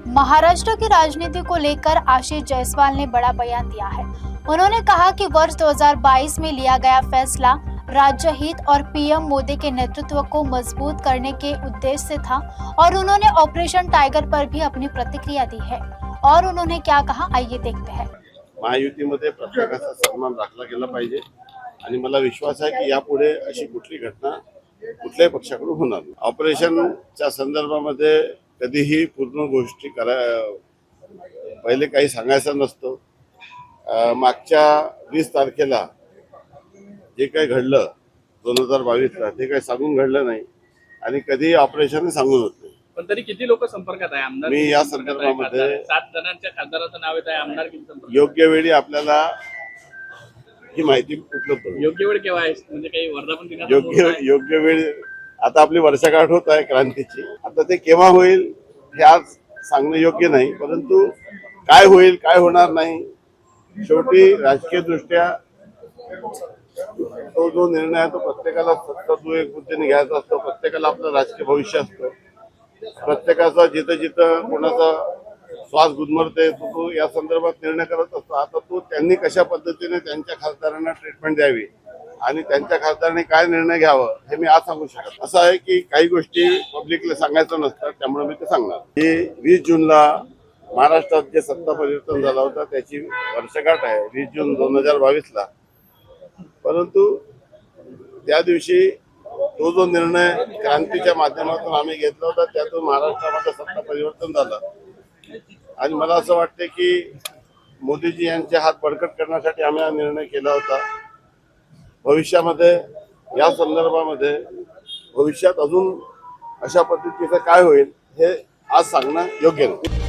महाराष्ट्र की राजनीति को लेकर आशीष जायसवाल ने बड़ा बयान दिया है। उन्होंने कहा कि वर्ष 2022 में लिया गया फैसला राज्य हित और पीएम मोदी के नेतृत्व को मजबूत करने के उद्देश्य से था और उन्होंने ऑपरेशन टाइगर पर भी अपनी प्रतिक्रिया दी है। और उन्होंने क्या कहा, आइए देखते हैं। महायुतीमध्ये प्रत्येकाचा सन्मान राखला गेला पाहिजे आणि मला विश्वास आहे की यापुढे अशी कुठली घटना कुठल्याही पक्षाकडून होणार नाही। ऑपरेशनच्या संदर्भामध्ये कधीही पूर्ण गोष्टी पहिले काही सांगायचं नसतं। मागच्या 20 तारखेला जे काही घडलं 2022 ला ते काही सांगून घडलं नाही आणि कधी ऑपरेशन सांगून होत नाही। पण तरी किती लोक संपर्कात आहे आमदार? मी या संदर्भामध्ये 7 जणांच्या खासदाराचं नाव येत आहे, आमदार किती संपर्क? योग्य वेळी आपल्याला ही माहिती उपलब्ध होईल। योग्य वेळ केव्हा आहे? म्हणजे काही वर्धापन दिनाचं योग्य वेळ आता आपली वर्षगाठ होत आहे क्रांतीची। आता ते केव्हा होईल हे आज सांगणं योग्य नाही, परंतु काय होईल काय होणार नाही शेवटी राजकीय दृष्ट्या तो जो निर्णय आहे तो प्रत्येकाला एक बुद्धीने घ्यायचा असतो। प्रत्येकाला आपलं राजकीय भविष्य असतं। प्रत्येकाचा जिथं जिथं कोणाचा श्वास गुदमरते तो या संदर्भात निर्णय करत असतो। आता तो त्यांनी कशा पद्धतीने त्यांच्या खासदारांना ट्रीटमेंट द्यावी आणि त्यांच्या खासदारांनी काय निर्णय घ्यावं हे मी आज सांगू शकत। असं आहे की काही गोष्टी पब्लिकला सांगायचं नसतात, त्यामुळे मी ते सांगणार। ही 20 जूनला महाराष्ट्रात जे सत्ता परिवर्तन झालं होतं त्याची वर्षगाठ आहे 20 जून 2022 ला। परंतु त्या दिवशी तो जो निर्णय क्रांतीच्या माध्यमातून आम्ही घेतला होता त्यातून महाराष्ट्रामध्ये सत्ता परिवर्तन झालं आणि मला असं वाटतं की मोदीजी यांचे हात बळकट करण्यासाठी आम्ही हा निर्णय केला होता। भविष्यामध्ये या संदर्भामध्ये भविष्यात अजून अशा पद्धतीचं काय होईल हे आज सांगणं योग्य नाही।